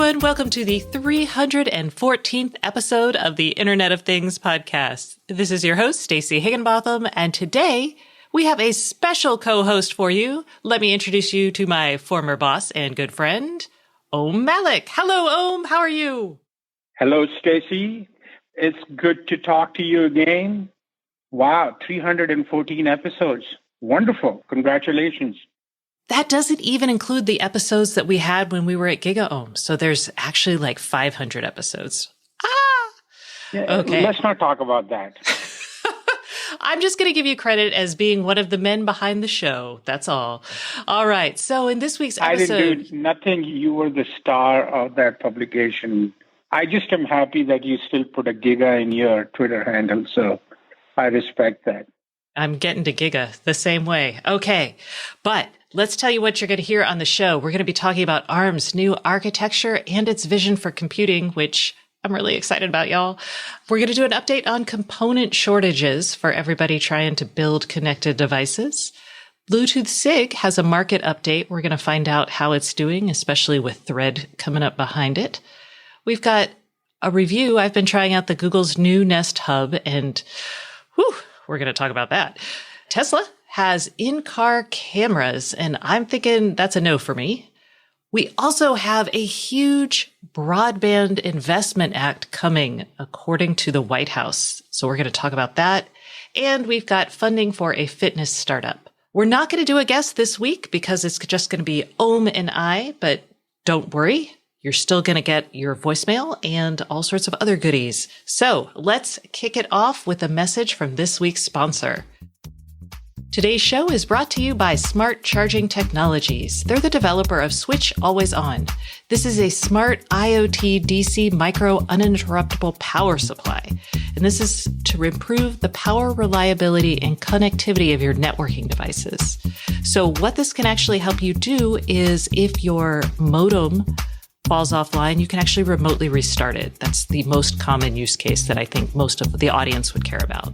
everyone. Welcome to the 314th episode of the Internet of Things podcast. This is your host, Stacey Higginbotham, and today we have a special co-host for you. Let me introduce you to my former boss and good friend, Om Malik. Hello, Om. How are you? Hello, Stacey. It's good to talk to you again. Wow, 314 episodes. Wonderful. Congratulations. That doesn't even include the episodes that we had when we were at GigaOM. So there's actually like 500 episodes. Yeah, okay. Let's not talk about that. I'm just going to give you credit as being one of the men behind the show. That's all. All right. So in this week's episode... I didn't do nothing. You were the star of that publication. I just am happy that you still put a Giga in your Twitter handle. So I respect that. I'm getting to Giga the same way. Okay. But let's tell you what you're going to hear on the show. We're going to be talking about ARM's new architecture and its vision for computing, which I'm really excited about, y'all. We're going to do an update on component shortages for everybody trying to build connected devices. Bluetooth SIG has a market update. We're going to find out how it's doing, especially with Thread coming up behind it. We've got a review. I've been trying out the Google's new Nest Hub, and we're going to talk about that. Tesla has in-car cameras, and I'm thinking that's a no for me. We also have a huge Broadband Investment Act coming, according to the White House. So we're going to talk about that. And we've got funding for a fitness startup. We're not going to do a guest this week because it's just going to be Om and I, but don't worry. You're still going to get your voicemail and all sorts of other goodies. So let's kick it off with a message from this week's sponsor. Today's show is brought to you by Smart Charging Technologies. They're the developer of Switch Always On. This is a smart IoT DC micro uninterruptible power supply. And this is to improve the power reliability and connectivity of your networking devices. So what this can actually help you do is if your modem falls offline, you can actually remotely restart it. That's the most common use case that I think most of the audience would care about.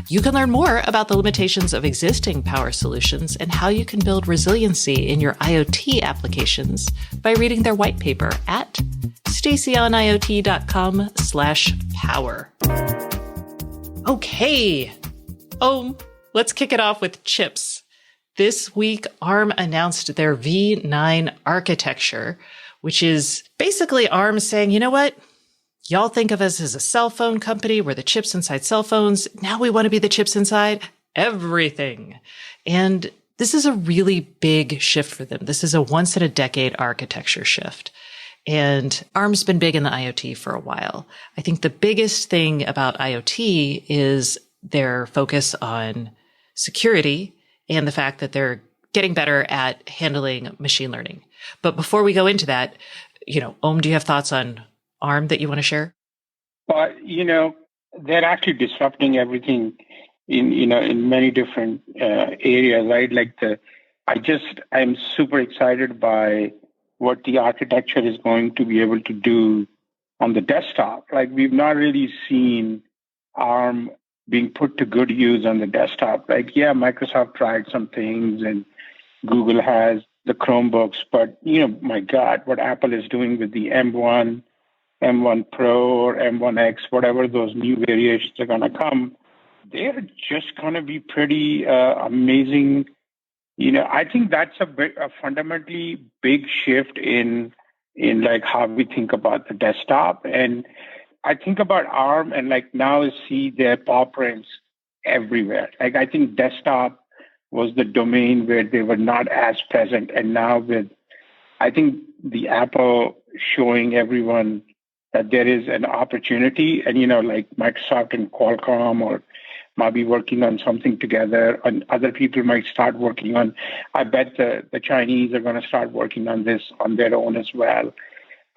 You can learn more about the limitations of existing power solutions and how you can build resiliency in your IoT applications by reading their white paper at staceyoniot.com/power. Okay. Let's kick it off with chips. This week, ARM announced their V9 architecture, which is basically ARM saying, you know what? Y'all think of us as a cell phone company. We're the chips inside cell phones. Now we want to be the chips inside everything. And this is a really big shift for them. This is a once in a decade architecture shift. And ARM's been big in the IoT for a while. I think the biggest thing about IoT is their focus on security and the fact that they're getting better at handling machine learning. But before we go into that, Om, do you have thoughts on ARM that you want to share? They're actually disrupting everything in many different areas, right? I'm super excited by what the architecture is going to be able to do on the desktop. Like, we've not really seen ARM being put to good use on the desktop. Microsoft tried some things and Google has the Chromebooks, but my God, what Apple is doing with the M1, M1 Pro, or M1X, whatever those new variations are going to come, they're just going to be pretty amazing. I think that's a fundamentally big shift in like how we think about the desktop. And I think about ARM and now see their paw prints everywhere. I think desktop was the domain where they were not as present. And now I think the Apple showing everyone that there is an opportunity, and, Microsoft and Qualcomm or might be working on something together, and other people might start working on, I bet the Chinese are going to start working on this on their own as well.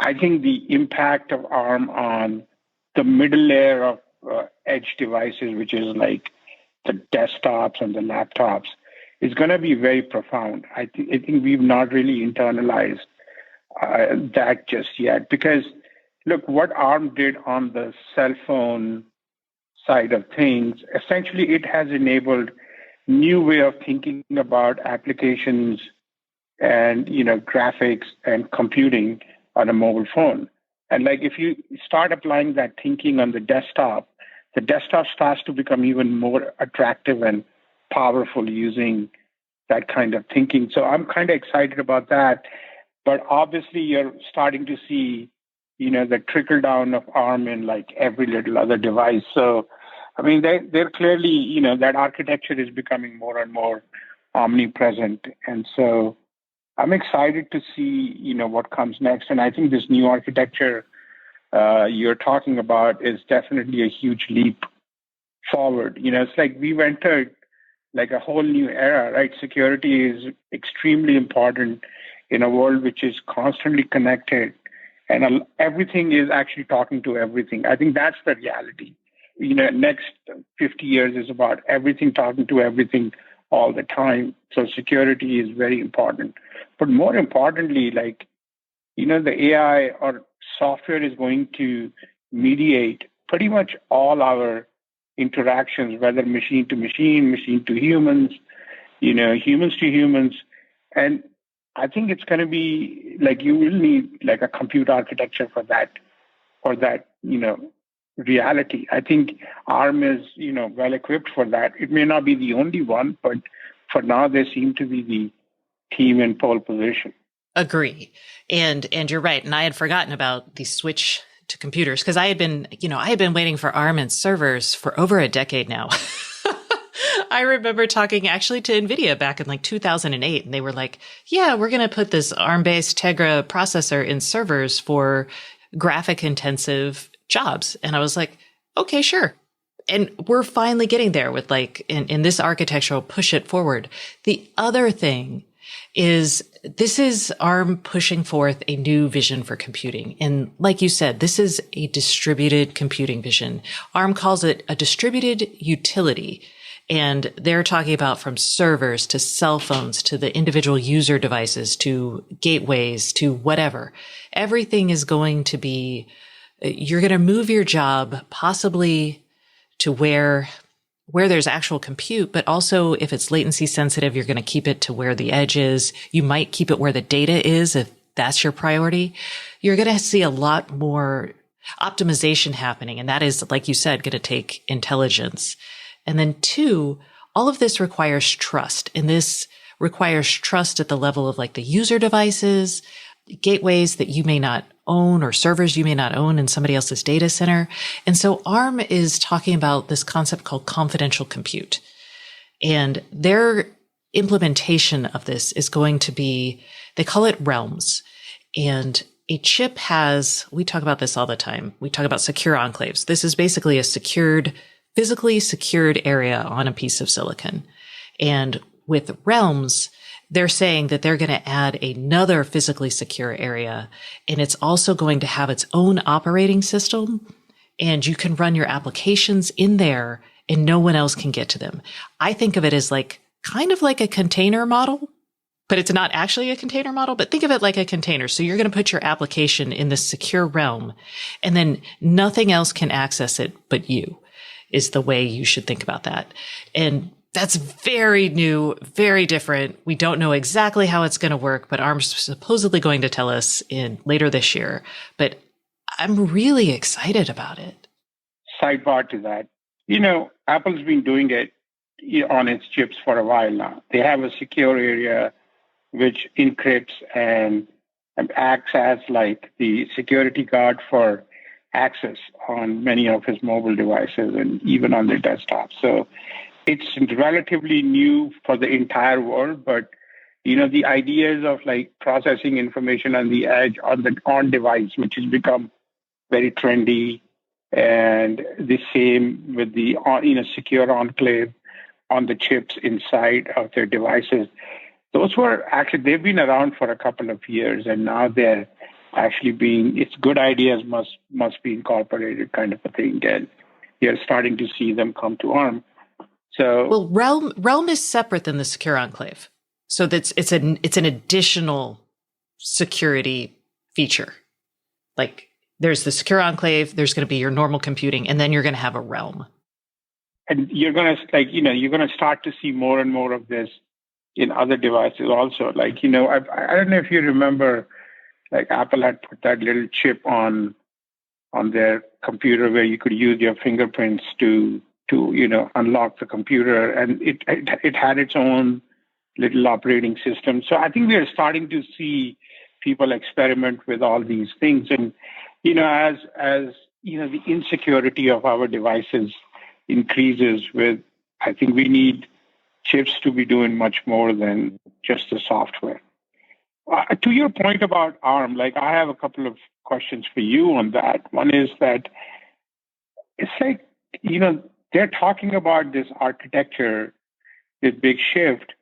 I think the impact of ARM on the middle layer of edge devices, which is like the desktops and the laptops, is going to be very profound. I think we've not really internalized that just yet, because look, what ARM did on the cell phone side of things, essentially it has enabled new way of thinking about applications and graphics and computing on a mobile phone. And like if you start applying that thinking on the desktop starts to become even more attractive and powerful using that kind of thinking. So I'm kind of excited about that. But obviously you're starting to see, the trickle down of ARM in like every little other device. So, I mean, they're clearly, that architecture is becoming more and more omnipresent. And so I'm excited to see, what comes next. And I think this new architecture you're talking about is definitely a huge leap forward. It's like we've entered like a whole new era, right? Security is extremely important in a world which is constantly connected, and everything is actually talking to everything. I think that's the reality. Next 50 years is about everything talking to everything all the time. So security is very important. But more importantly, like, the AI or software is going to mediate pretty much all our interactions, whether machine to machine, machine to humans, humans to humans. And I think it's going to be like you will need like a compute architecture for that, reality. I think ARM is, well equipped for that. It may not be the only one, but for now, they seem to be the team in pole position. Agree. And you're right. And I had forgotten about the switch to computers because I had been waiting for ARM and servers for over a decade now. I remember talking actually to NVIDIA back in like 2008, and they were like, yeah, we're going to put this ARM-based Tegra processor in servers for graphic intensive jobs. And I was like, okay, sure. And we're finally getting there with like in this architectural push it forward. The other thing is this is ARM pushing forth a new vision for computing. And like you said, this is a distributed computing vision. ARM calls it a distributed utility. And they're talking about from servers to cell phones to the individual user devices to gateways to whatever. Everything is going to be, you're going to move your job possibly to where there's actual compute, but also if it's latency sensitive, you're going to keep it to where the edge is. You might keep it where the data is if that's your priority. You're going to see a lot more optimization happening. And that is, like you said, going to take intelligence. And then two, all of this requires trust. And this requires trust at the level of like the user devices, gateways that you may not own or servers you may not own in somebody else's data center. And so ARM is talking about this concept called confidential compute. And their implementation of this is going to be, they call it realms. And a chip has, we talk about this all the time. We talk about secure enclaves. This is basically a physically secured area on a piece of silicon. And with realms, they're saying that they're going to add another physically secure area, and it's also going to have its own operating system, and you can run your applications in there and no one else can get to them. I think of it as like kind of like a container model, but it's not actually a container model, but think of it like a container. So you're going to put your application in this secure realm, and then nothing else can access it but you, is the way you should think about that. And that's very new, very different. We don't know exactly how it's going to work, but ARM's supposedly going to tell us later this year. But I'm really excited about it. Sidebar to that. Apple's been doing it on its chips for a while now. They have a secure area which encrypts and acts as like the security guard for access on many of his mobile devices and even on their desktop. So it's relatively new for the entire world, but the ideas of like processing information on the edge on device, which has become very trendy, and the same with the secure enclave on the chips inside of their devices. Those were actually, they've been around for a couple of years, and now they're actually it's good ideas must be incorporated kind of a thing, and you're starting to see them come to ARM. So, well, Realm is separate than the secure enclave. So it's an additional security feature. Like there's the secure enclave, there's going to be your normal computing, and then you're going to have a Realm. And you're going to start to see more and more of this in other devices also. Like, I don't know if you remember, Like Apple had put that little chip on their computer where you could use your fingerprints to unlock the computer, and it had its own little operating system. So I think we are starting to see people experiment with all these things, and as the insecurity of our devices increases, I think we need chips to be doing much more than just the software. To your point about ARM, like I have a couple of questions for you on that. One is that it's like, they're talking about this architecture, this big shift.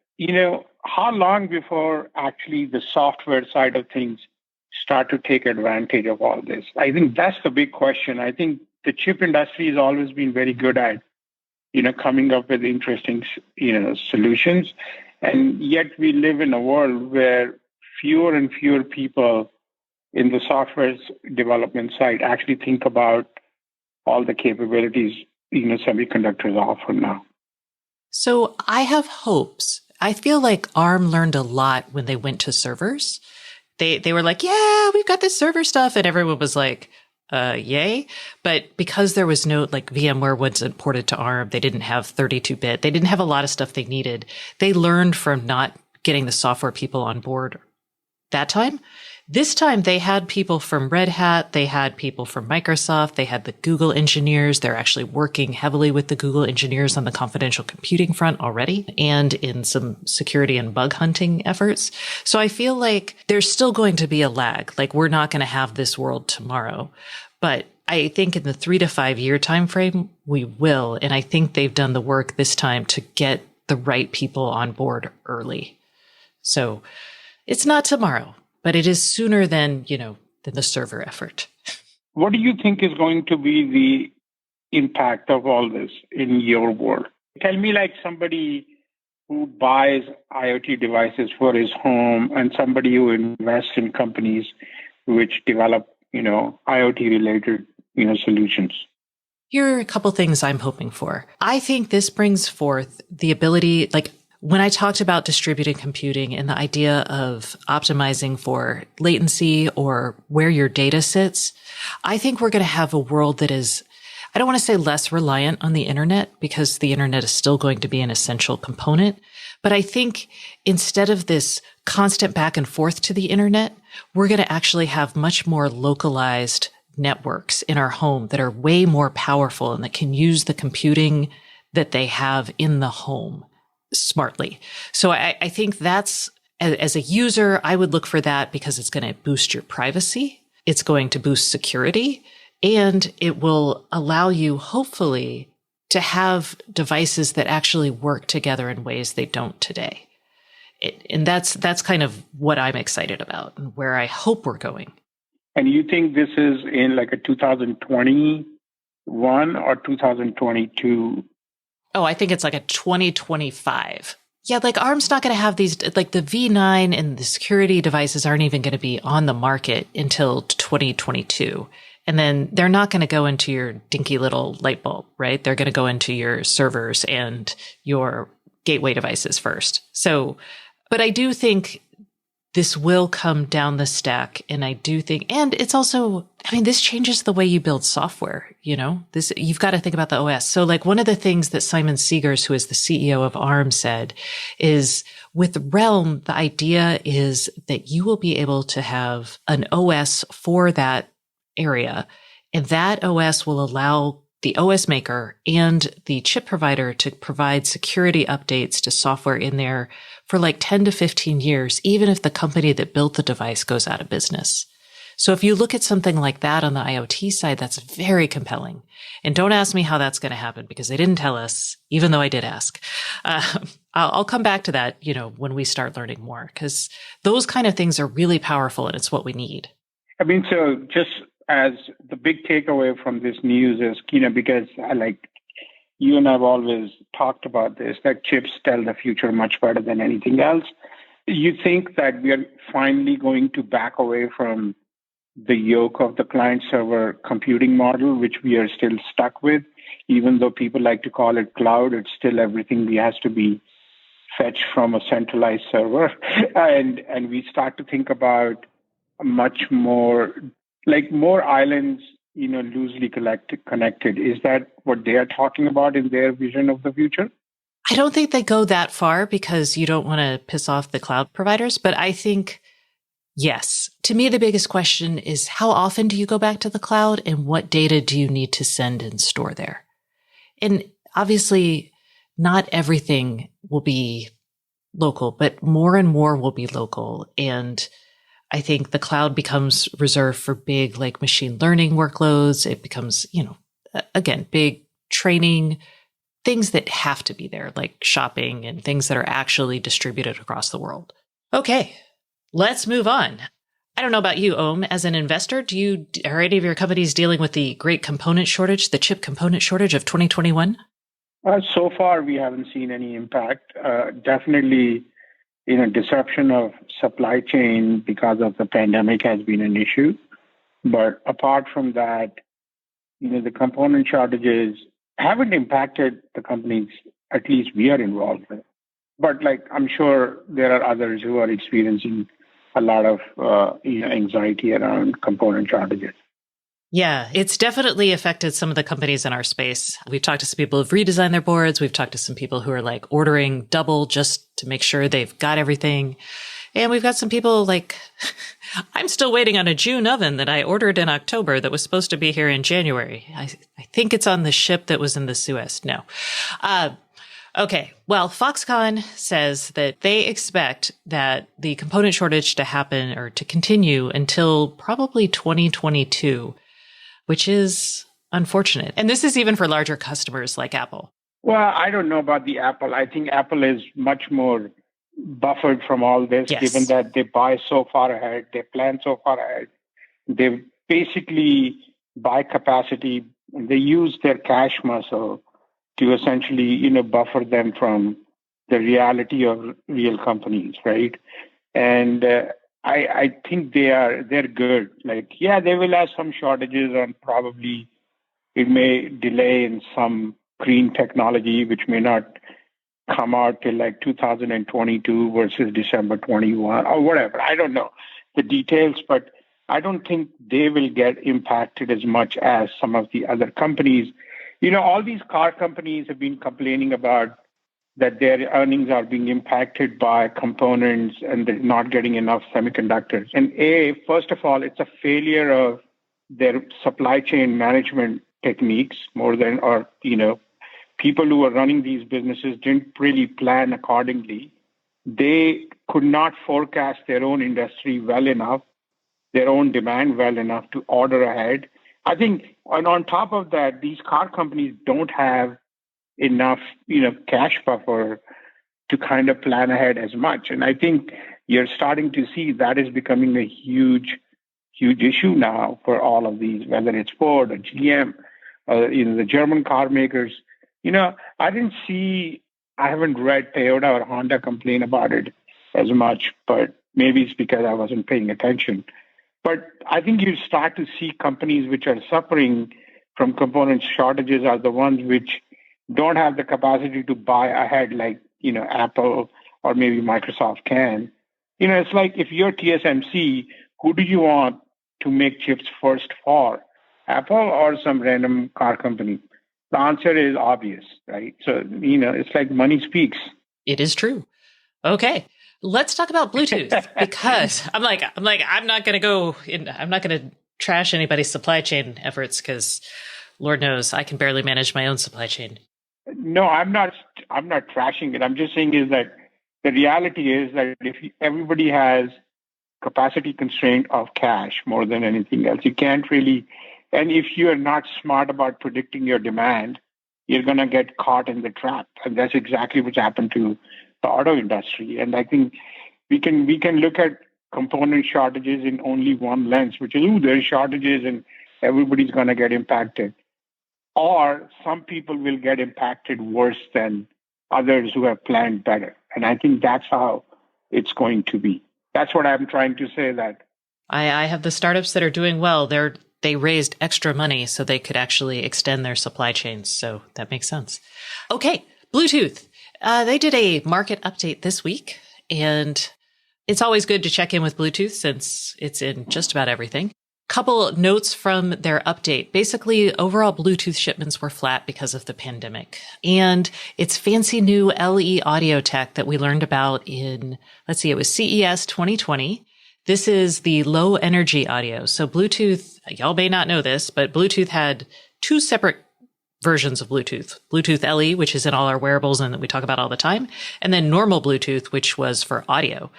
How long before actually the software side of things start to take advantage of all this? I think that's the big question. I think the chip industry has always been very good at, coming up with interesting, solutions. And yet we live in a world where fewer and fewer people in the software development side actually think about all the capabilities, semiconductors offer now. So I have hopes. I feel like ARM learned a lot when they went to servers. They were like, yeah, we've got this server stuff. And everyone was like, yay. But because there was no, like VMware wasn't ported to ARM, they didn't have 32-bit. They didn't have a lot of stuff they needed. They learned from not getting the software people on board that time. This time they had people from Red Hat. They had people from Microsoft. They had the Google engineers. They're actually working heavily with the Google engineers on the confidential computing front already and in some security and bug hunting efforts. So I feel like there's still going to be a lag. Like we're not going to have this world tomorrow, but I think in the 3 to 5 year time frame, we will. And I think they've done the work this time to get the right people on board early. So it's not tomorrow, but it is sooner than the server effort. What do you think is going to be the impact of all this in your world? Tell me, like somebody who buys IoT devices for his home and somebody who invests in companies which develop, IoT related, solutions. Here are a couple things I'm hoping for. I think this brings forth the ability, like when I talked about distributed computing and the idea of optimizing for latency or where your data sits, I think we're going to have a world that is, I don't want to say less reliant on the internet because the internet is still going to be an essential component. But I think instead of this constant back and forth to the internet, we're going to actually have much more localized networks in our home that are way more powerful and that can use the computing that they have in the home smartly. So I think that's, as a user, I would look for that because it's going to boost your privacy. It's going to boost security, and it will allow you, hopefully, to have devices that actually work together in ways they don't today. And that's kind of what I'm excited about and where I hope we're going. And you think this is in like a 2021 or 2022? Oh, I think it's like a 2025. Yeah, like ARM's not going to have these, like the V9 and the security devices aren't even going to be on the market until 2022. And then they're not going to go into your dinky little light bulb, right? They're going to go into your servers and your gateway devices first. So, but I do think this will come down the stack. And I do think, and it's also, this changes the way you build software, you've got to think about the OS. So like one of the things that Simon Segars, who is the CEO of ARM, said is with Realm, the idea is that you will be able to have an OS for that area. And that OS will allow the OS maker and the chip provider to provide security updates to software in there for like 10 to 15 years, even if the company that built the device goes out of business. So if you look at something like that on the IoT side, that's very compelling. And don't ask me how that's going to happen because they didn't tell us, even though I did ask. I'll come back to that, when we start learning more, because those kind of things are really powerful and it's what we need. So just as the big takeaway from this news is, because you and I've always talked about this, that chips tell the future much better than anything else. You think that we are finally going to back away from the yoke of the client-server computing model, which we are still stuck with, even though people like to call it cloud, it's still everything has to be fetched from a centralized server. And we start to think about much more, like more islands, loosely connected. Is that what they are talking about in their vision of the future? I don't think they go that far because you don't want to piss off the cloud providers, but I think yes. To me, the biggest question is how often do you go back to the cloud and what data do you need to send and store there? And obviously, not everything will be local, but more and more will be local. And I think the cloud becomes reserved for big, like machine learning workloads. It becomes, again, big training, things that have to be there, like shopping and things that are actually distributed across the world. Okay. Let's move on. I don't know about you, Om. As an investor, are any of your companies dealing with the great component shortage, the chip component shortage of 2021? So far, we haven't seen any impact. Definitely, disruption of supply chain because of the pandemic has been an issue. But apart from that, the component shortages haven't impacted the companies, at least we are involved with. But I'm sure there are others who are experiencing a lot of anxiety around component shortages. Yeah, it's definitely affected some of the companies in our space. We've talked to some people who've redesigned their boards. We've talked to some people who are ordering double just to make sure they've got everything. And we've got some people I'm still waiting on a June oven that I ordered in October that was supposed to be here in January. I think it's on the ship that was in the Suez. No. Okay. Well, Foxconn says that they expect that the component shortage to happen or to continue until probably 2022, which is unfortunate. And this is even for larger customers like Apple. Well, I don't know about the Apple. I think Apple is much more buffered from all this, yes, given that they buy so far ahead, they plan so far ahead. They basically buy capacity. They use their cash muscle to essentially, buffer them from the reality of real companies, right? And I think they're good. They will have some shortages and probably it may delay in some green technology, which may not come out till 2022 versus December 21 or whatever. I don't know the details, but I don't think they will get impacted as much as some of the other companies. All these car companies have been complaining about that their earnings are being impacted by components and they're not getting enough semiconductors. And first of all, it's a failure of their supply chain management techniques people who are running these businesses didn't really plan accordingly. They could not forecast their own industry well enough, their own demand well enough to order ahead. I think, and on top of that, these car companies don't have enough, cash buffer to kind of plan ahead as much. And I think you're starting to see that is becoming a huge issue now for all of these, whether it's Ford or GM, the German car makers. I haven't read Toyota or Honda complain about it as much, but maybe it's because I wasn't paying attention. But I think you start to see companies which are suffering from component shortages are the ones which don't have the capacity to buy ahead like, Apple or maybe Microsoft can. It's like if you're TSMC, who do you want to make chips first for? Apple or some random car company? The answer is obvious, right? So, it's like money speaks. It is true. Okay. Let's talk about Bluetooth because I'm not going to trash anybody's supply chain efforts because Lord knows I can barely manage my own supply chain. No, I'm not trashing it. I'm just saying is that the reality is that if everybody has capacity constraint of cash more than anything else, you can't really, and if you are not smart about predicting your demand, you're going to get caught in the trap. And that's exactly what's happened to the auto industry. And I think we can look at component shortages in only one lens, which is, there's shortages and everybody's going to get impacted. Or some people will get impacted worse than others who have planned better. And I think that's how it's going to be. That's what I'm trying to say. That I have the startups that are doing well. They raised extra money so they could actually extend their supply chains. So that makes sense. Okay, Bluetooth. They did a market update this week, and It's always good to check in with Bluetooth since it's in just about everything. Couple notes from their update. Basically, overall Bluetooth shipments were flat because of the pandemic. And it's fancy new LE audio tech that we learned about in, it was CES 2020. This is the low energy audio. So Bluetooth, y'all may not know this, but Bluetooth had two separate versions of Bluetooth. Bluetooth LE, which is in all our wearables and that we talk about all the time, and then normal Bluetooth, which was for audio.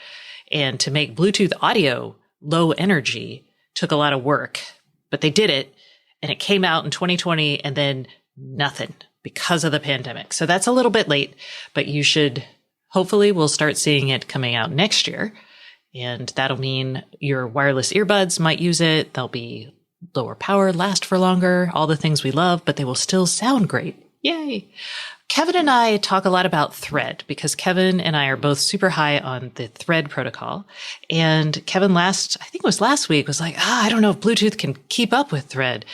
And to make Bluetooth audio low energy took a lot of work, but they did it, and it came out in 2020 and then nothing because of the pandemic. So that's a little bit late, but hopefully we'll start seeing it coming out next year. And that'll mean your wireless earbuds might use it. They'll be lower power, last for longer, all the things we love, but they will still sound great. Yay. Kevin and I talk a lot about Thread because Kevin and I are both super high on the Thread protocol. And Kevin I think it was last week, was like, I don't know if Bluetooth can keep up with Thread.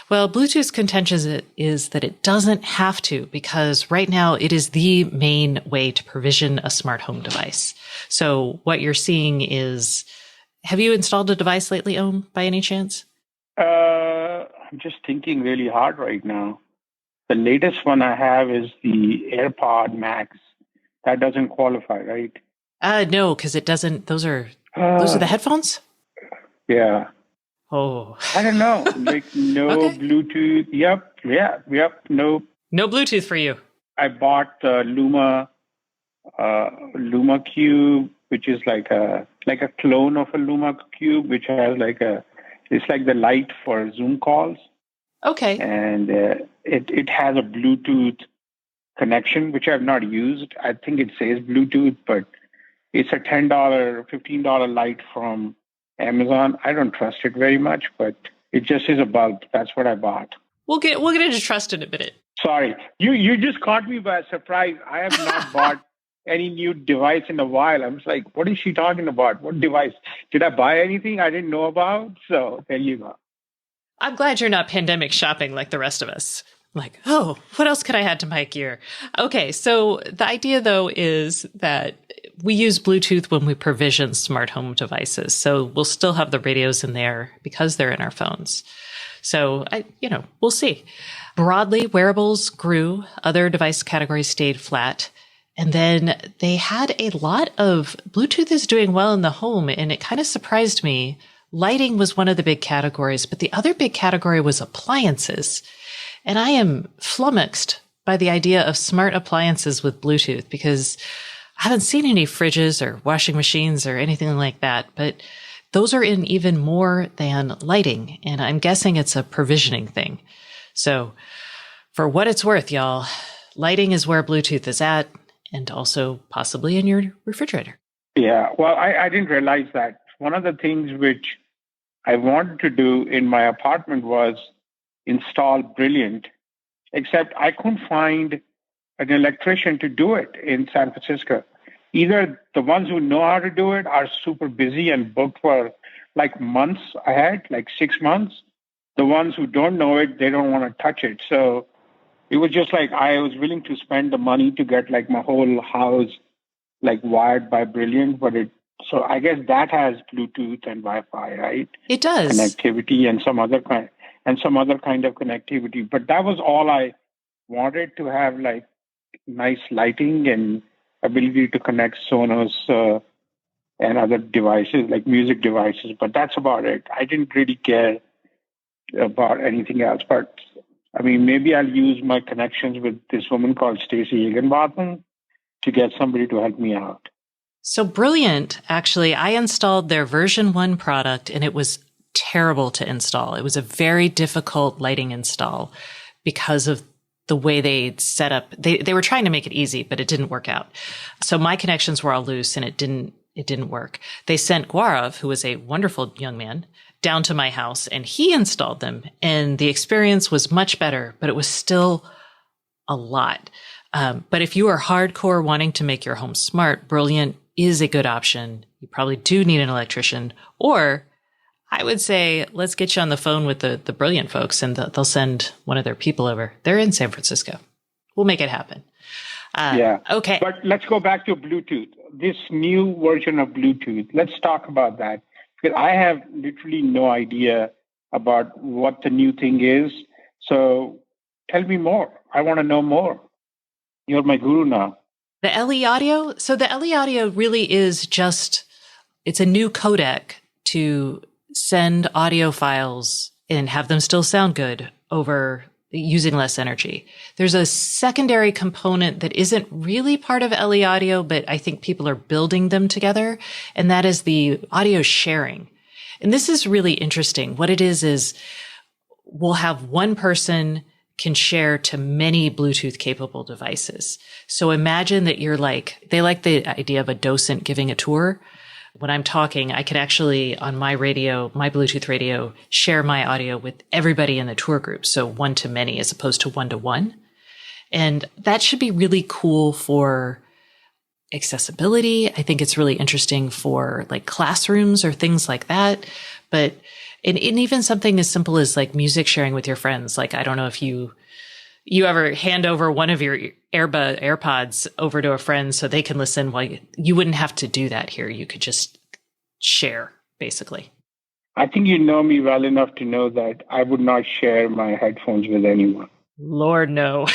Well, Bluetooth's contention is that it doesn't have to, because right now it is the main way to provision a smart home device. So what you're seeing is, have you installed a device lately, Om, by any chance? I'm just thinking really hard right now. The latest one I have is the AirPod Max. That doesn't qualify, right? No, because it doesn't. Those are the headphones? Yeah. Oh. I don't know. No okay. Bluetooth. Yep. No. No Bluetooth for you. I bought the Luma Cube, which is like a clone of a Luma Cube, which has it's like the light for Zoom calls. Okay. And it has a Bluetooth connection, which I've not used. I think it says Bluetooth, but it's a $10, $15 light from Amazon. I don't trust it very much, but it just is a bulb. That's what I bought. We'll get into trust in a minute. Sorry. You just caught me by surprise. I have not bought any new device in a while. I was like, what is she talking about? What device? Did I buy anything I didn't know about? So there you go. I'm glad you're not pandemic shopping like the rest of us. Like, what else could I add to my gear? Okay, so the idea, though, is that we use Bluetooth when we provision smart home devices. So we'll still have the radios in there because they're in our phones. So, we'll see. Broadly, wearables grew. Other device categories stayed flat. And then they had a lot of Bluetooth is doing well in the home, and it kind of surprised me. Lighting was one of the big categories, but the other big category was appliances. And I am flummoxed by the idea of smart appliances with Bluetooth because I haven't seen any fridges or washing machines or anything like that, but those are in even more than lighting. And I'm guessing it's a provisioning thing. So for what it's worth, y'all, lighting is where Bluetooth is at, and also possibly in your refrigerator. Yeah, well, I didn't realize that. One of the things which I wanted to do in my apartment was install Brilliant, except I couldn't find an electrician to do it in San Francisco. Either the ones who know how to do it are super busy and booked for months ahead, 6 months. The ones who don't know it, they don't want to touch it. So it was just I was willing to spend the money to get my whole house wired by Brilliant, so I guess that has Bluetooth and Wi-Fi, right? It does. Connectivity and some other kind of connectivity. But that was all I wanted, to have nice lighting and ability to connect Sonos and other devices, music devices. But that's about it. I didn't really care about anything else. But I mean, maybe I'll use my connections with this woman called Stacey Higginbotham to get somebody to help me out. So Brilliant, actually, I installed their version 1 product and it was terrible to install. It was a very difficult lighting install because of the way they set up. They were trying to make it easy, but it didn't work out. So my connections were all loose and it didn't work. They sent Gaurav, who was a wonderful young man, down to my house and he installed them. And the experience was much better, but it was still a lot. But if you are hardcore wanting to make your home smart, Brilliant is a good option. You probably do need an electrician, or I would say, let's get you on the phone with the Brilliant folks and they'll send one of their people over. They're in San Francisco. We'll make it happen. Yeah. Okay. But let's go back to Bluetooth, this new version of Bluetooth. Let's talk about that because I have literally no idea about what the new thing is. So tell me more. I want to know more. You're my guru now. The LE audio. So the LE audio really is it's a new codec to send audio files and have them still sound good over using less energy. There's a secondary component that isn't really part of LE audio, but I think people are building them together. And that is the audio sharing. And this is really interesting. What it is we'll have one person can share to many Bluetooth capable devices. So imagine that they like the idea of a docent giving a tour. When I'm talking, I could actually, on my radio, my Bluetooth radio, share my audio with everybody in the tour group. So one to many as opposed to one to one. And that should be really cool for accessibility. I think it's really interesting for like classrooms or things like that. But and even something as simple as like music sharing with your friends. Like, I don't know if you ever hand over one of your AirPods over to a friend so they can listen while you wouldn't have to do that here. You could just share, basically. I think you know me well enough to know that I would not share my headphones with anyone. Lord, no.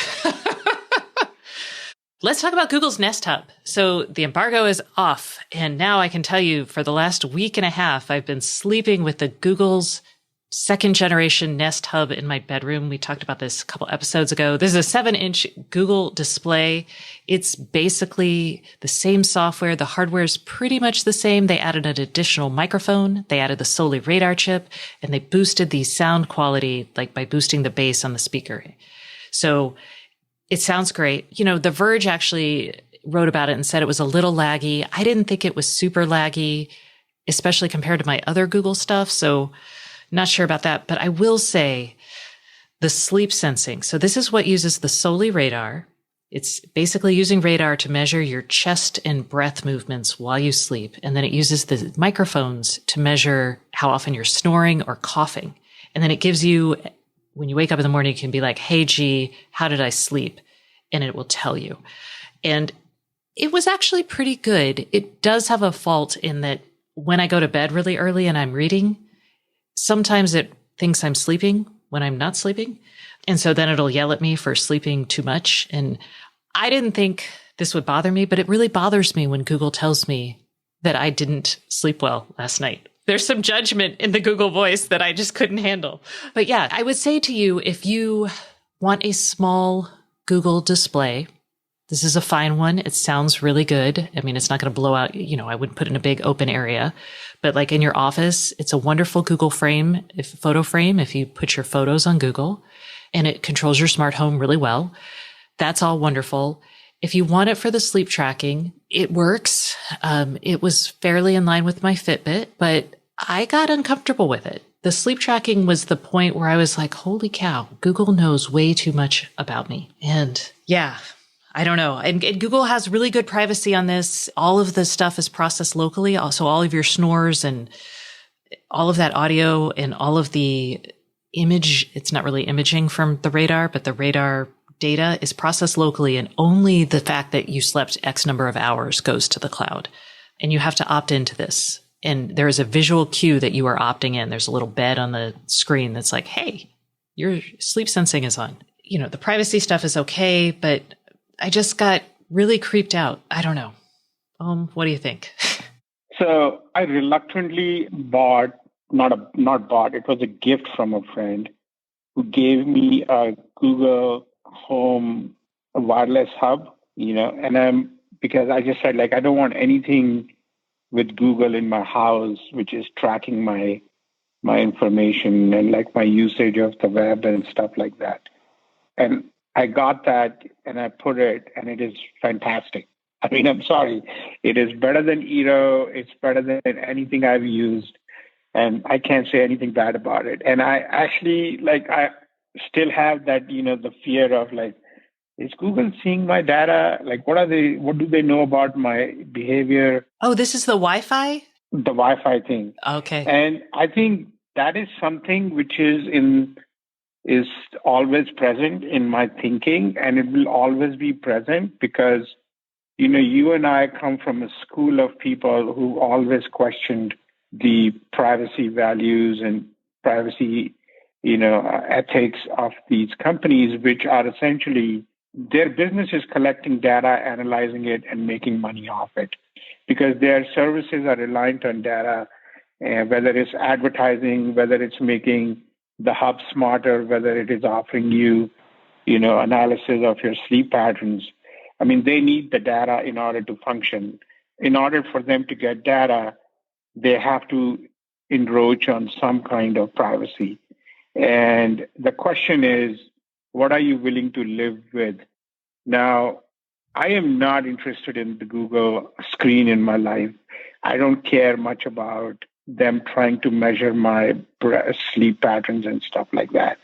Let's talk about Google's Nest Hub. So the embargo is off. And now I can tell you for the last week and a half, I've been sleeping with the Google's second generation Nest Hub in my bedroom. We talked about this a couple episodes ago. This is a 7-inch Google display. It's basically the same software. The hardware is pretty much the same. They added an additional microphone. They added the Soli radar chip, and they boosted the sound quality, like by boosting the bass on the speaker. So it sounds great. You know, The Verge actually wrote about it and said it was a little laggy. I didn't think it was super laggy, especially compared to my other Google stuff. So not sure about that, but I will say the sleep sensing. So this is what uses the Soli radar. It's basically using radar to measure your chest and breath movements while you sleep. And then it uses the microphones to measure how often you're snoring or coughing. And then it gives you, when you wake up in the morning, you can be like, hey, G, how did I sleep? And it will tell you. And it was actually pretty good. It does have a fault in that when I go to bed really early and I'm reading, sometimes it thinks I'm sleeping when I'm not sleeping. And so then it'll yell at me for sleeping too much. And I didn't think this would bother me, but it really bothers me when Google tells me that I didn't sleep well last night. There's some judgment in the Google voice that I just couldn't handle. But yeah, I would say to you, if you want a small Google display, this is a fine one. It sounds really good. I mean, it's not going to blow out, I wouldn't put it in a big open area, but like in your office, it's a wonderful Google photo frame, if you put your photos on Google, and it controls your smart home really well. That's all wonderful. If you want it for the sleep tracking, it works. It was fairly in line with my Fitbit, but I got uncomfortable with it. The sleep tracking was the point where I was like, holy cow, Google knows way too much about me. And yeah, I don't know. And Google has really good privacy on this. All of the stuff is processed locally. Also, all of your snores and all of that audio and all of the image, it's not really imaging from the radar, but the radar data is processed locally, and only the fact that you slept X number of hours goes to the cloud. And you have to opt into this. And there is a visual cue that you are opting in. There's a little bed on the screen that's like, hey, your sleep sensing is on. The privacy stuff is okay, but I just got really creeped out. I don't know. What do you think? So I reluctantly bought, not bought, it was a gift from a friend who gave me a Google Home wireless hub, and because I just said, like, I don't want anything with Google in my house, which is tracking my information and like my usage of the web and stuff like that. And I got that and I put it, and it is fantastic. I mean, I'm sorry. It is better than Eero. It's better than anything I've used. And I can't say anything bad about it. And I actually, I still have that, the fear of like, is Google seeing my data? Like, what do they know about my behavior? Oh, this is the Wi-Fi? The Wi-Fi thing. Okay. And I think that is something which is in is always present in my thinking, and it will always be present because, you and I come from a school of people who always questioned the privacy values and privacy, ethics of these companies, which are essentially their business is collecting data, analyzing it, and making money off it because their services are reliant on data, whether it's advertising, whether it's making the hub smarter, whether it is offering you, analysis of your sleep patterns. I mean, they need the data in order to function. In order for them to get data, they have to encroach on some kind of privacy. And the question is, what are you willing to live with? Now, I am not interested in the Google screen in my life. I don't care much about them trying to measure my sleep patterns and stuff like that.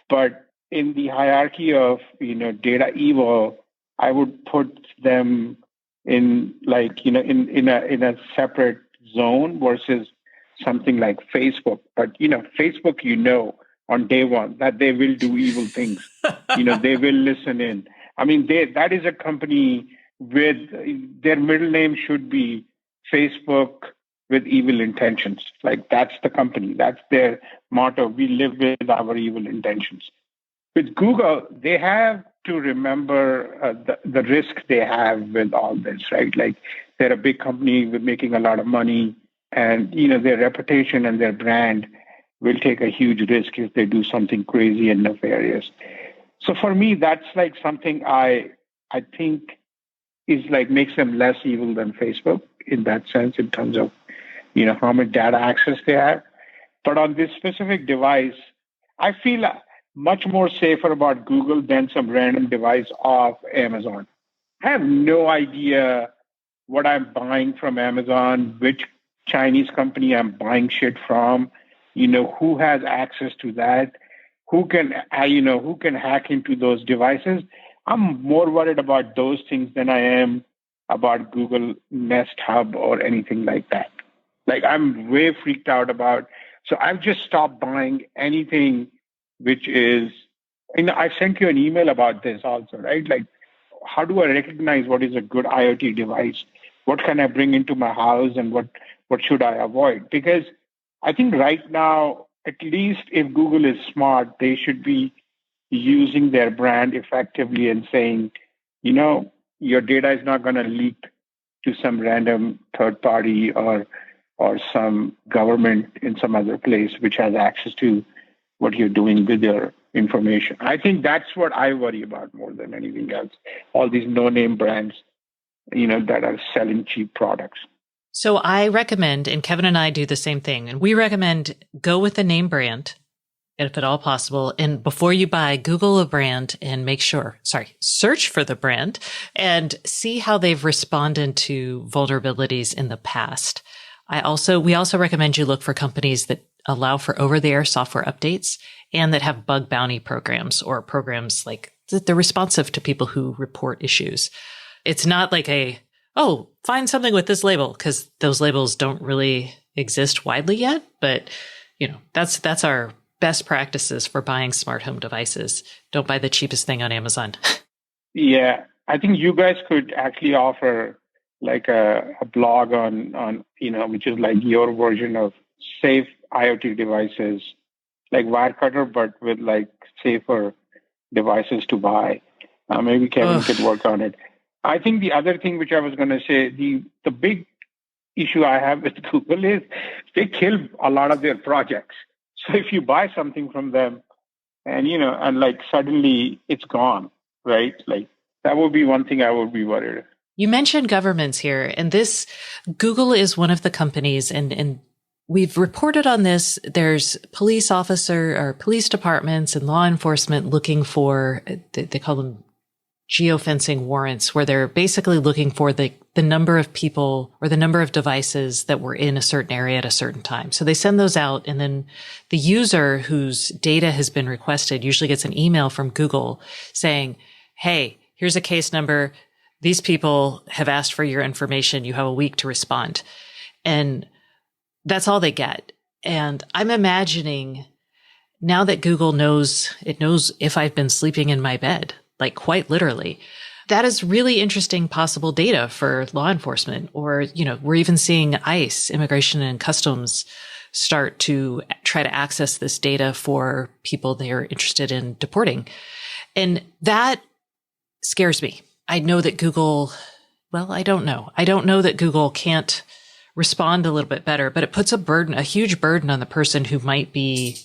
But in the hierarchy of, data evil, I would put them in in a separate zone versus something like Facebook. But, Facebook, on day one that they will do evil things. They will listen in. I mean, that is a company with their middle name should be Facebook with evil intentions. Like that's the company. That's their motto. We live with our evil intentions. With Google, they have to remember the risk they have with all this, right? Like they're a big company with making a lot of money, and their reputation and their brand will take a huge risk if they do something crazy and nefarious. So for me, that's like something I think is like makes them less evil than Facebook in that sense, in terms of how much data access they have. But on this specific device, I feel much more safer about Google than some random device off Amazon. I have no idea what I'm buying from Amazon, which Chinese company I'm buying shit from, who has access to that, who can hack into those devices. I'm more worried about those things than I am about Google Nest Hub or anything like that. Like I'm way freaked out about. So I've just stopped buying anything which is, I sent you an email about this also, right? Like, how do I recognize what is a good IoT device? What can I bring into my house and what should I avoid? Because I think right now, at least if Google is smart, they should be using their brand effectively and saying, your data is not going to leak to some random third party or some government in some other place which has access to what you're doing with your information. I think that's what I worry about more than anything else. All these no-name brands, that are selling cheap products. So I recommend, and Kevin and I do the same thing, and we recommend go with a name brand, if at all possible. And before you buy, Google a brand and search for the brand and see how they've responded to vulnerabilities in the past. We also recommend you look for companies that allow for over-the-air software updates and that have bug bounty programs or programs like that they're responsive to people who report issues. It's not like find something with this label, because those labels don't really exist widely yet. But, that's our best practices for buying smart home devices. Don't buy the cheapest thing on Amazon. Yeah, I think you guys could actually offer like a blog on which is like your version of safe IoT devices, like Wirecutter, but with like safer devices to buy. Maybe Kevin could work on it. I think the other thing which I was going to say, the big issue I have with Google is they kill a lot of their projects. So if you buy something from them and like suddenly it's gone, right? Like that would be one thing I would be worried. You mentioned governments here, and Google is one of the companies, and we've reported on this. There's police departments and law enforcement looking for, they call them geofencing warrants, where they're basically looking for the number of people or the number of devices that were in a certain area at a certain time. So they send those out, and then the user whose data has been requested usually gets an email from Google saying, hey, here's a case number. These people have asked for your information. You have a week to respond. And that's all they get. And I'm imagining now that Google knows, it knows if I've been sleeping in my bed, like quite literally. That is really interesting possible data for law enforcement. Or, we're even seeing ICE, Immigration and Customs, start to try to access this data for people they're interested in deporting. And that scares me. I know that Google, I don't know. I don't know that Google can't respond a little bit better, but it puts a huge burden on the person who might be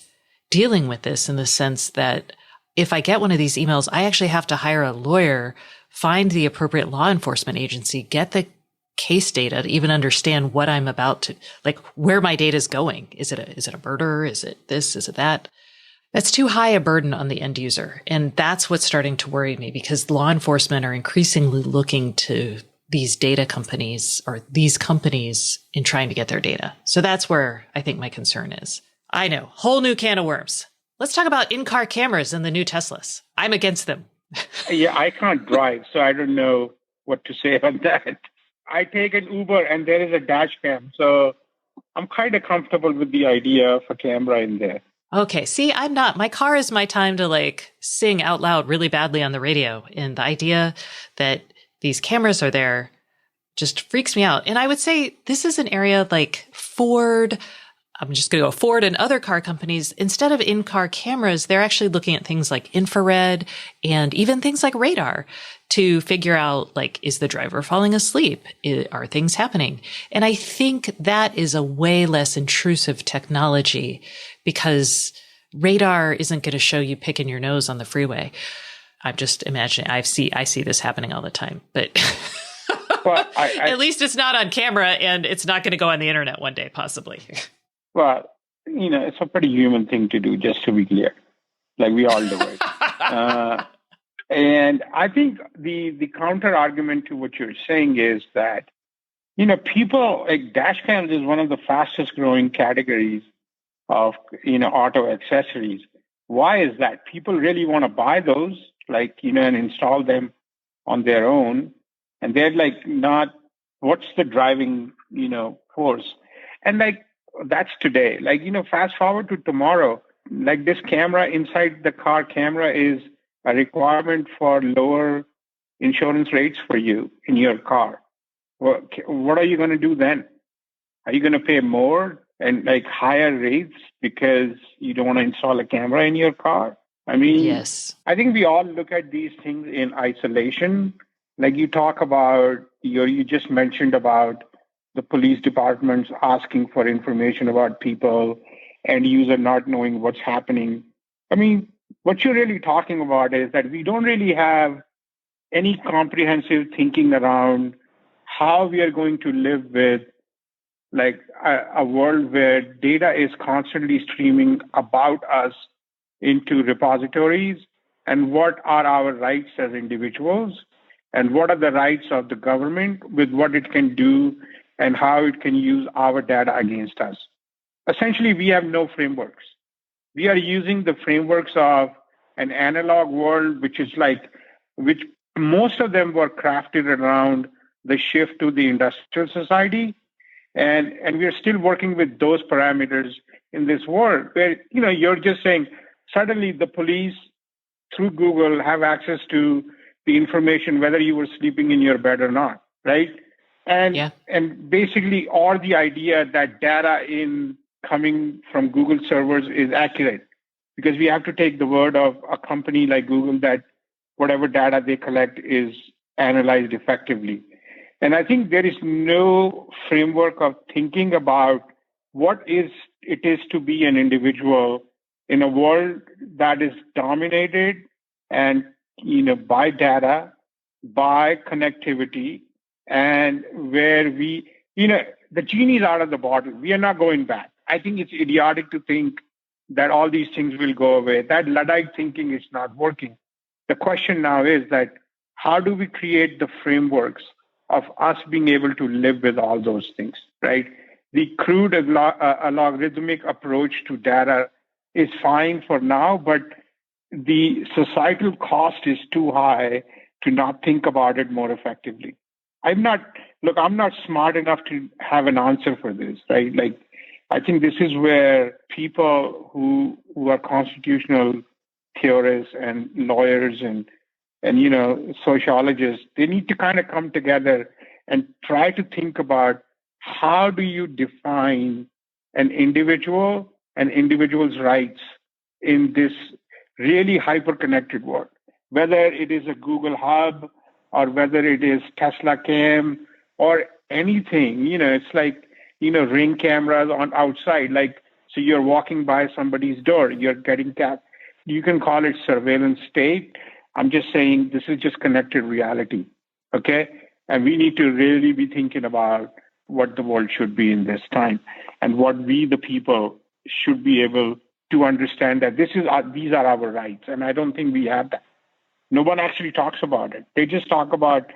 dealing with this, in the sense that if I get one of these emails, I actually have to hire a lawyer, find the appropriate law enforcement agency, get the case data to even understand what I'm about to, like, where my data is going. Is it a murder? Is it this? Is it that? That's too high a burden on the end user. And that's what's starting to worry me, because law enforcement are increasingly looking to these data companies, or these companies, in trying to get their data. So that's where I think my concern is. I know, whole new can of worms. Let's talk about in-car cameras in the new Teslas. I'm against them. Yeah, I can't drive, so I don't know what to say on that. I take an Uber and there is a dash cam, so I'm kind of comfortable with the idea of a camera in there. Okay, see, I'm not. My car is my time to sing out loud really badly on the radio. And the idea that these cameras are there just freaks me out. And I would say this is an area like Ford. I'm just going to go Ford and other car companies. Instead of in-car cameras, they're actually looking at things like infrared and even things like radar to figure out, is the driver falling asleep? Are things happening? And I think that is a way less intrusive technology, because radar isn't going to show you picking your nose on the freeway. I'm just imagining, I see this happening all the time, but well, at least it's not on camera, and it's not going to go on the internet one day, possibly. Well, it's a pretty human thing to do, just to be clear. We all do it. And I think the counter argument to what you're saying is that, people, dash cams is one of the fastest growing categories of, auto accessories. Why is that? People really want to buy those, and install them on their own. And they're not, what's the driving, force? And that's today. Fast forward to tomorrow, this camera inside the car camera is a requirement for lower insurance rates for you in your car. What are you going to do then? Are you going to pay more and higher rates because you don't want to install a camera in your car? I mean, yes. I think we all look at these things in isolation. You talk about, you just mentioned about the police departments asking for information about people and user not knowing what's happening. I mean, what you're really talking about is that we don't really have any comprehensive thinking around how we are going to live with a world where data is constantly streaming about us into repositories, and what are our rights as individuals, and what are the rights of the government with what it can do and how it can use our data against us. Essentially, we have no frameworks. We are using the frameworks of an analog world, which most of them were crafted around the shift to the industrial society. And we are still working with those parameters in this world where, you're just saying, suddenly the police through Google have access to the information, whether you were sleeping in your bed or not, right? And basically, all the idea that data coming from Google servers is accurate, because we have to take the word of a company like Google that whatever data they collect is analyzed effectively. And I think there is no framework of thinking about what it is to be an individual in a world that is dominated and by data, by connectivity, and where the genie's out of the bottle. We are not going back. I think it's idiotic to think that all these things will go away. That Luddite thinking is not working. The question now is that how do we create the frameworks of us being able to live with all those things, right? The crude logarithmic approach to data is fine for now, but the societal cost is too high to not think about it more effectively. I'm not smart enough to have an answer for this, right? I think this is where people who are constitutional theorists and lawyers and sociologists, they need to kind of come together and try to think about how do you define an individual and individual's rights in this really hyper-connected world, whether it is a Google Hub or whether it is Tesla Cam or anything. It's like, Ring cameras on outside. Like, so you're walking by somebody's door, you're getting tapped. You can call it surveillance state. I'm just saying this is just connected reality, okay? And we need to really be thinking about what the world should be in this time and what we, the people, should be able to understand that these are our rights. And I don't think we have that. No one actually talks about it. They just talk about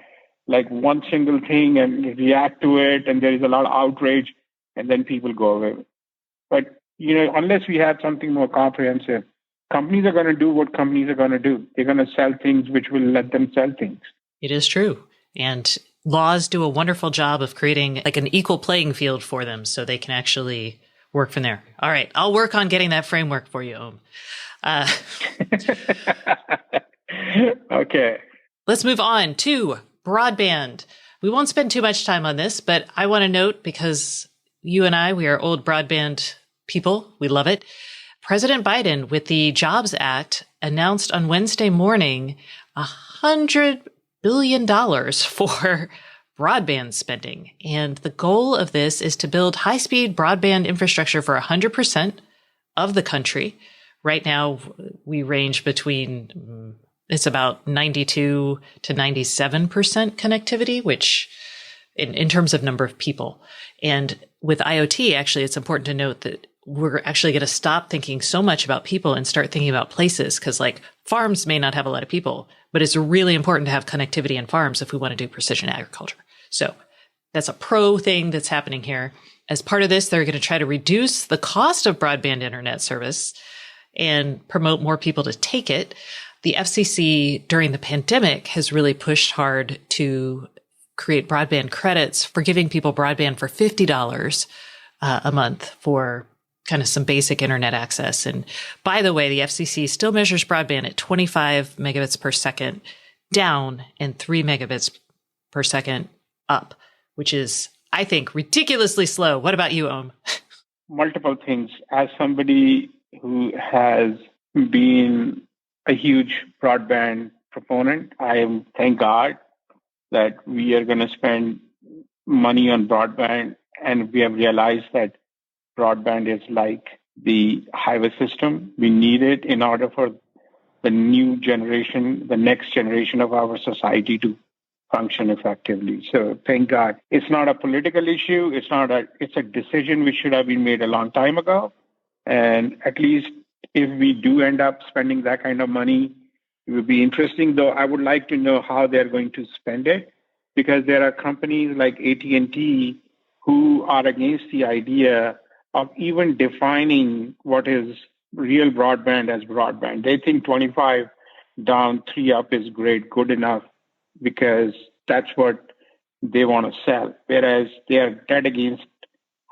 like one single thing and react to it, and there is a lot of outrage, and then people go away. But, unless we have something more comprehensive, companies are going to do what companies are going to do. They're going to sell things which will let them sell things. It is true. And laws do a wonderful job of creating like an equal playing field for them so they can actually work from there. All right. I'll work on getting that framework for you, Om. Okay. Let's move on to broadband. We won't spend too much time on this, but I want to note, because you and I, we are old broadband people. We love it. President Biden, with the Jobs Act, announced on Wednesday morning $100 billion for broadband spending. And the goal of this is to build high-speed broadband infrastructure for 100% of the country. Right now, we range between, it's about 92 to 97% connectivity, which in terms of number of people. And with IoT, actually, it's important to note that we're actually going to stop thinking so much about people and start thinking about places, because like farms may not have a lot of people, but it's really important to have connectivity in farms if we want to do precision agriculture. So that's a pro thing that's happening here. As part of this, they're going to try to reduce the cost of broadband internet service and promote more people to take it. The FCC during the pandemic has really pushed hard to create broadband credits for giving people broadband for $50 a month for kind of some basic internet access. And by the way, the FCC still measures broadband at 25 megabits per second down and 3 megabits per second up, which is, I think, ridiculously slow. What about you, Om? Multiple things. As somebody who has been a huge broadband proponent, thank God that we are going to spend money on broadband, and we have realized that broadband is like the highway system. We need it in order for the new generation, the next generation of our society to function effectively. So thank God. It's not a political issue. It's a decision which should have been made a long time ago. And at least if we do end up spending that kind of money, it would be interesting, though I would like to know how they're going to spend it, because there are companies like AT&T who are against the idea of even defining what is real broadband as broadband. They think 25 down, 3 up is good enough, because that's what they want to sell. Whereas they are dead against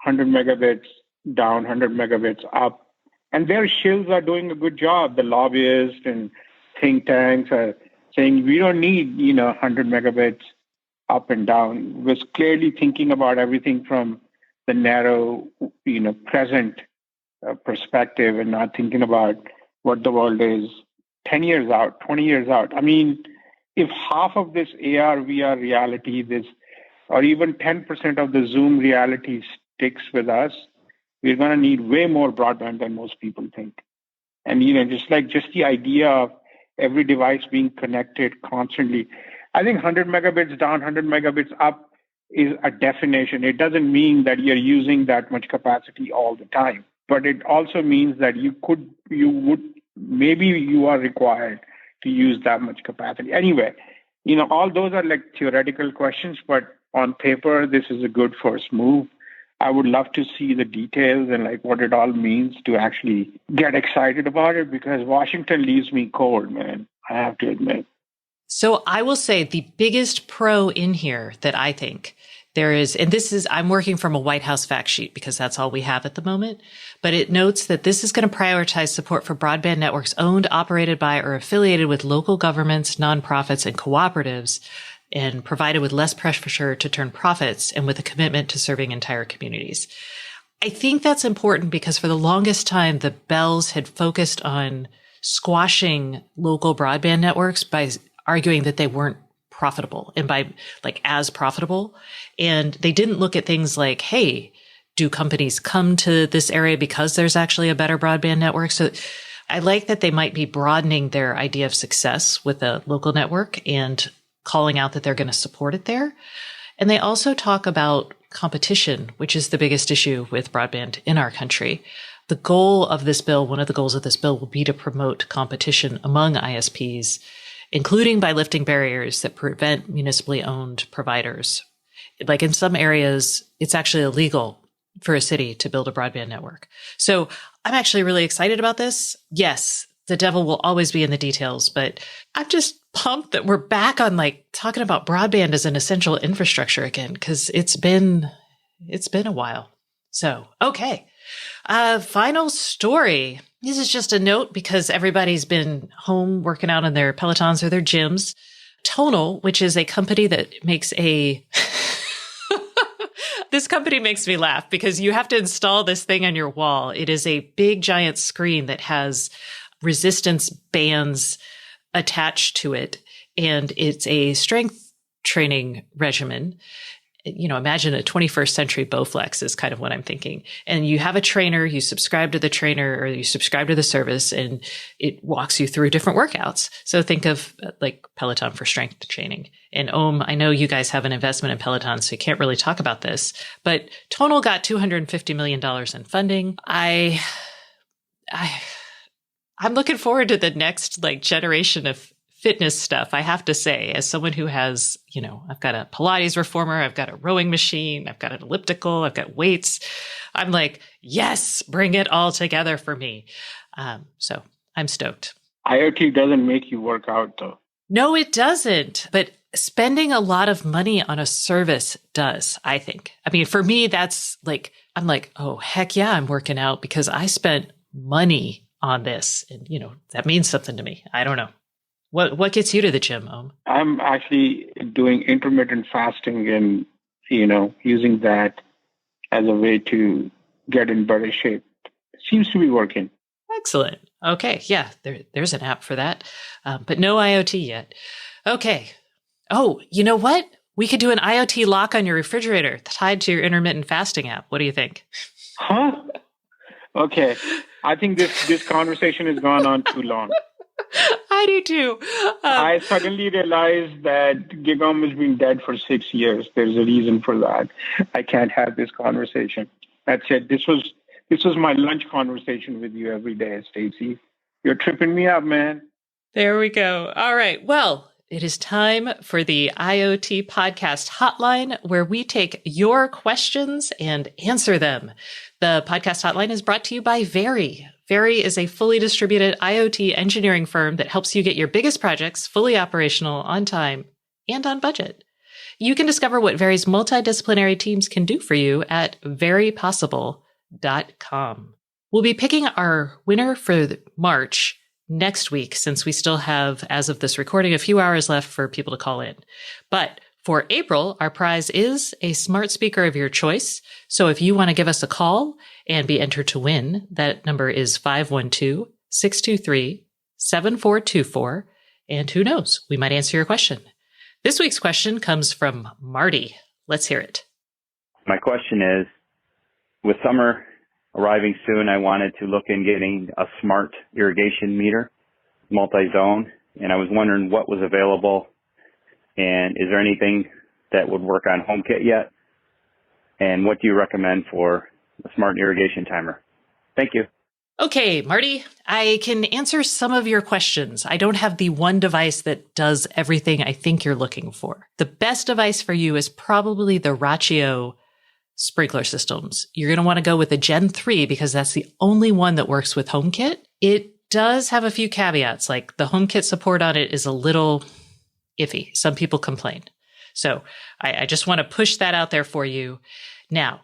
100 megabits down, 100 megabits up. And their shills are doing a good job. The lobbyists and think tanks are saying we don't need, 100 megabits up and down. Was clearly thinking about everything from the narrow, present perspective, and not thinking about what the world is 10 years out, 20 years out. I mean, if half of this AR, VR reality, or even 10% of the Zoom reality sticks with us, we're going to need way more broadband than most people think. And, just the idea of every device being connected constantly. I think 100 megabits down, 100 megabits up is a definition. It doesn't mean that you're using that much capacity all the time, but it also means that maybe you are required to use that much capacity. Anyway, all those are like theoretical questions, but on paper, this is a good first move. I would love to see the details and like what it all means to actually get excited about it, because Washington leaves me cold, man. I have to admit. So I will say the biggest pro in here that I think, I'm working from a White House fact sheet because that's all we have at the moment, but it notes that this is going to prioritize support for broadband networks owned, operated by, or affiliated with local governments, nonprofits, and cooperatives, and provided with less pressure to turn profits and with a commitment to serving entire communities. I think that's important because for the longest time, the bells had focused on squashing local broadband networks by arguing that they weren't profitable and by as profitable. And they didn't look at things like, hey, do companies come to this area because there's actually a better broadband network? So I like that they might be broadening their idea of success with a local network and calling out that they're going to support it there. And they also talk about competition, which is the biggest issue with broadband in our country. The goal of this bill, one of the goals of this bill will be to promote competition among ISPs, including by lifting barriers that prevent municipally owned providers. Like in some areas, it's actually illegal for a city to build a broadband network. So I'm actually really excited about this. Yes, the devil will always be in the details, but I'm just pumped that we're back on talking about broadband as an essential infrastructure again, because it's been a while. So, okay. Final story. This is just a note because everybody's been home working out on their Pelotons or their gyms. Tonal, which is a company that makes this company makes me laugh because you have to install this thing on your wall. It is a big giant screen that has resistance bands attached to it. And it's a strength training regimen. Imagine a 21st century Bowflex is kind of what I'm thinking. And you have a trainer, you subscribe to the trainer or you subscribe to the service and it walks you through different workouts. So think of Peloton for strength training. And I know you guys have an investment in Peloton, so you can't really talk about this, but Tonal got $250 million in funding. I'm looking forward to the next generation of fitness stuff, I have to say, as someone who has, I've got a Pilates reformer, I've got a rowing machine, I've got an elliptical, I've got weights. I'm like, yes, bring it all together for me. So I'm stoked. IoT doesn't make you work out though. No, it doesn't. But spending a lot of money on a service does, I think. I mean, for me, that's I'm like, oh, heck yeah, I'm working out because I spent money on this. And, that means something to me. I don't know. What gets you to the gym, Om? I'm actually doing intermittent fasting and, using that as a way to get in better shape. It seems to be working. Excellent. Okay. Yeah, there's an app for that, but no IoT yet. Okay. Oh, you know what? We could do an IoT lock on your refrigerator tied to your intermittent fasting app. What do you think? Huh? Okay. I think this conversation has gone on too long. I do too. I suddenly realized that Gigom has been dead for 6 years. There's a reason for that. I can't have this conversation. That's it. This was my lunch conversation with you every day, Stacey. You're tripping me up, man. There we go. All right. Well, it is time for the IoT Podcast Hotline, where we take your questions and answer them. The podcast hotline is brought to you by Very. Very is a fully distributed IoT engineering firm that helps you get your biggest projects fully operational, on time, and on budget. You can discover what Very's multidisciplinary teams can do for you at verypossible.com. We'll be picking our winner for March next week, since we still have, as of this recording, a few hours left for people to call in. But for April, our prize is a smart speaker of your choice. So if you want to give us a call and be entered to win, that number is 512-623-7424. And who knows, we might answer your question. This week's question comes from Marty. Let's hear it. My question is, with summer arriving soon, I wanted to look in getting a smart irrigation meter, multi-zone, and I was wondering what was available. And is there anything that would work on HomeKit yet? And what do you recommend for a smart irrigation timer? Thank you. Okay, Marty, I can answer some of your questions. I don't have the one device that does everything I think you're looking for. The best device for you is probably the Rachio sprinkler systems. You're going to want to go with the Gen 3 because that's the only one that works with HomeKit. It does have a few caveats, like the HomeKit support on it is a little iffy. Some people complain. So I just want to push that out there for you. Now,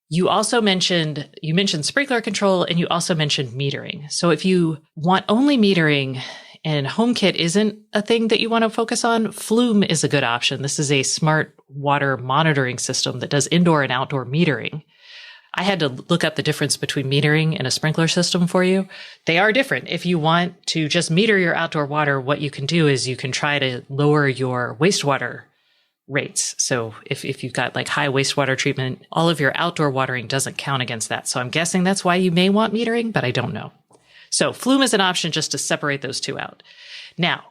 you mentioned sprinkler control, and you also mentioned metering. So if you want only metering and HomeKit isn't a thing that you want to focus on, Flume is a good option. This is a smart water monitoring system that does indoor and outdoor metering. I had to look up the difference between metering and a sprinkler system for you. They are different. If you want to just meter your outdoor water, what you can do is you can try to lower your wastewater rates. So if you've got like high wastewater treatment, all of your outdoor watering doesn't count against that. So I'm guessing that's why you may want metering, but I don't know. So Flume is an option just to separate those two out. Now,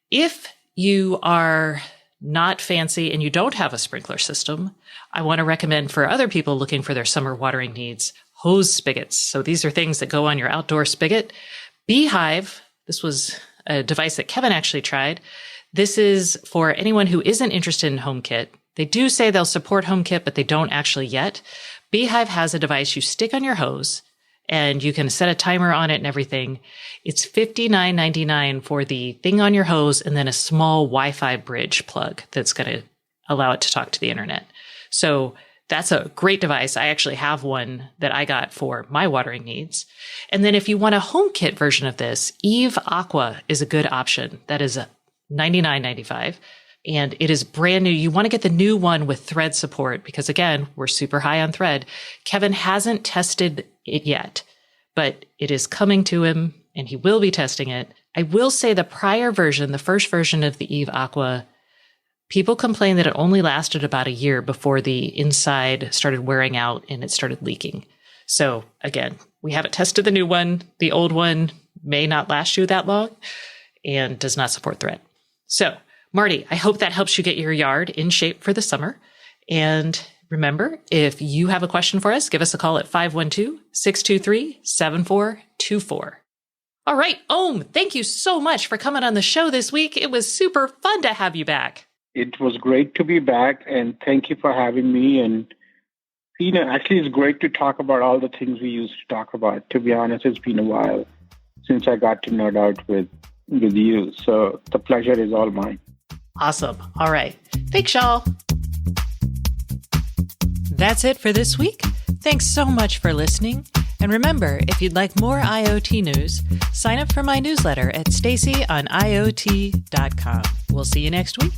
if you are not fancy and you don't have a sprinkler system, I want to recommend for other people looking for their summer watering needs, hose spigots. So these are things that go on your outdoor spigot. Beehive, this was a device that Kevin actually tried. This is for anyone who isn't interested in HomeKit. They do say they'll support HomeKit, but they don't actually yet. Beehive has a device you stick on your hose, and you can set a timer on it and everything. It's $59.99 for the thing on your hose and then a small Wi-Fi bridge plug that's going to allow it to talk to the internet. So that's a great device. I actually have one that I got for my watering needs. And then if you want a HomeKit version of this, Eve Aqua is a good option. That is $99.95. And it is brand new. You want to get the new one with Thread support because, again, we're super high on Thread. Kevin hasn't tested it yet, but it is coming to him and he will be testing it. I will say the prior version, the first version of the Eve Aqua, people complained that it only lasted about a year before the inside started wearing out and it started leaking. So again, we haven't tested the new one. The old one may not last you that long and does not support Thread. So Marty, I hope that helps you get your yard in shape for the summer. And remember, if you have a question for us, give us a call at 512-623-7424. All right, Om, thank you so much for coming on the show this week. It was super fun to have you back. It was great to be back, and thank you for having me. And, actually, it's great to talk about all the things we used to talk about. To be honest, it's been a while since I got to nerd out with you. So the pleasure is all mine. Awesome. All right. Thanks, y'all. That's it for this week. Thanks so much for listening. And remember, if you'd like more IoT news, sign up for my newsletter at stacyoniot.com. We'll see you next week.